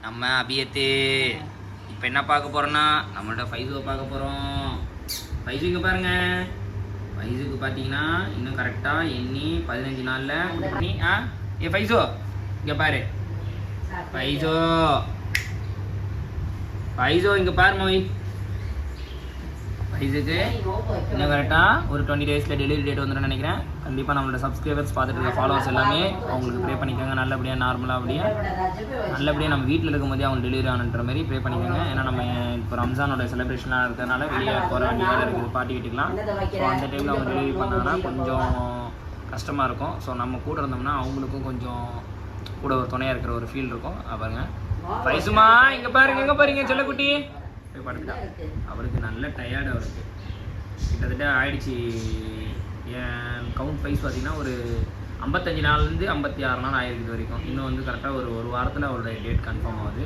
நம்ம அபியத்து இப்போ என்ன பார்க்க போகிறோன்னா நம்மள்ட்ட ஃபைஸுவை பார்க்க போகிறோம். ஃபைஸு இங்கே பாருங்கள். ஃபைஸுக்கு பார்த்தீங்கன்னா இன்னும் கரெக்டாக எண்ணி 15 நாளில் நீ ஏ ஃபைஸோ இங்கே பாரு. ஃபைஸோ ஃபைஸோ இங்கே பாரு மோய். ஃபைஸுக்கு இன்னும் கரெக்டாக ஒரு 20 டேஸில் டெலிவரி டேட் வந்துடும் நினைக்கிறேன். கண்டிப்பாக நம்மளோட சப்ஸ்கிரைபர்ஸ் பார்த்துட்டு இருக்க ஃபாலோவர்ஸ் எல்லாமே அவங்களுக்கு ப்ரே பண்ணிக்கோங்க. நல்லபடியாக நார்மலாக நல்லபடியாக நம்ம வீட்டில் இருக்கும்போதே அவங்க டெலிவரி ஆனுன்ற மாதிரி ப்ரே பண்ணிக்கோங்க. ஏன்னா நம்ம இப்போ ரம்ஜானோட செலிப்ரேஷனாக இருக்கிறதுனால வெளியே போகிற வேண்டியதாக இருக்குது, பார்ட்டி வீட்டுக்கலாம். ஸோ அந்த டைமில் அவங்க டெலிவரி பண்ணாங்கன்னா கொஞ்சம் கஷ்டமாக இருக்கும். ஸோ நம்ம கூட இருந்தோம்னா அவங்களுக்கும் கொஞ்சம் கூட ஒரு துணையாக இருக்கிற ஒரு ஃபீல் இருக்கும். பாருங்க ஃபைஸுமா இங்கே பாருங்க, எங்கே பாருங்க செல்லக்குட்டி போய் படுத்துட்டா. அவருக்கு நல்ல டயர்டு. அவருக்கு கிட்டத்தட்ட ஆயிடுச்சு. என் கவுண்ட் ப்ரைஸ் பார்த்தீங்கன்னா ஒரு 55 நாள்லேருந்து 56 நாள் ஆகிருக்கு வரைக்கும். இன்னும் வந்து கரெக்டாக ஒரு வாரத்தில் அவருடைய டேட் கன்ஃபார்ம் ஆகுது.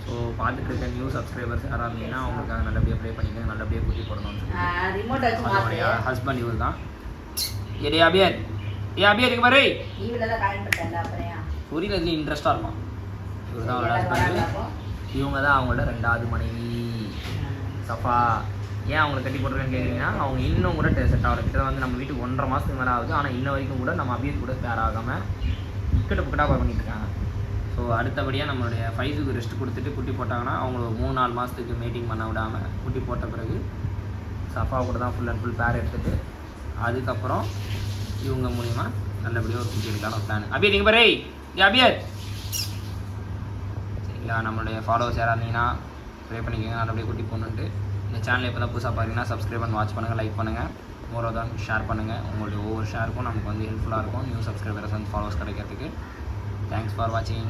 ஸோ பார்த்துட்டு இருக்க நியூ சப்ஸ்கிரைபர்ஸ் யாராக இருந்தீங்கன்னா அவங்களுக்காக நல்லபடியாக ப்ளே பண்ணிக்கோங்க, நல்லபடியாக கூட்டி போடணும்னு சொல்லி. அவருடைய ஹஸ்பண்ட் இவர் தான். ஏ அபியர் இங்கே பாரு. புரியல, இன்ட்ரெஸ்ட்டாக இருக்கும். இவர் தான் அவரோட ஹஸ்பண்டு. இவங்க தான் அவங்களோட 2வது மனைவி சஃபா. ஏன் அவங்களை கட்டி போட்டிருக்கேன்னு கேட்குறீங்கன்னா அவங்க இன்னும் கூட செட் ஆகிற கிட்ட வந்து நம்ம வீட்டுக்கு 1.5 மாதத்துக்கு மேலே ஆகுது. ஆனால் இன்ன வரைக்கும் கூட நம்ம அபியத் கூட பேர் ஆகாமல் இக்கட்டு புக்கட்டாக பண்ணிட்டு இருக்காங்க. ஸோ அடுத்தபடியாக நம்மளுடைய ஃபைஸுக்கு ரெஸ்ட் கொடுத்துட்டு குட்டி போட்டாங்கன்னா அவங்கள 3-4 மாதத்துக்கு மீட்டிங் பண்ண விடாமல் குட்டி போட்ட பிறகு சஃபா கூட தான் ஃபுல் அண்ட் ஃபுல் பேர் எடுத்துகிட்டு அதுக்கப்புறம் இவங்க மூலிமா நல்லபடியாக ஒரு குட்டி எடுக்கான ஒரு பிளான். அபியத் இங்கே பாரு. அபியத் சரிங்களா. நம்மளுடைய ஃபாலோவர்ஸ் யாராக இருந்தீங்கன்னா ப்ரே பண்ணிக்கோங்க, நல்லபடியாக குட்டி போகணுன்ட்டு. இந்த சேனலை இப்போ தான் புதுசாக பார்த்தீங்கன்னா சப்ஸ்கிரைப் பண்ணி வாட்ச் பண்ணுங்கள், லைக் பண்ணுங்கள், மோரோ தான் ஷேர் பண்ணுங்கள். உங்களுடைய ஒவ்வொரு ஷேருக்கும் நமக்கு வந்து ஹெல்ப்ஃபுல்லாக இருக்கும் நியூ சப்ஸ்கிரைபர்ஸ் வந்து ஃபாலோவர்ஸ் கிடைக்கிறதுக்கு. தேங்க்ஸ் ஃபார் வாட்சிங்.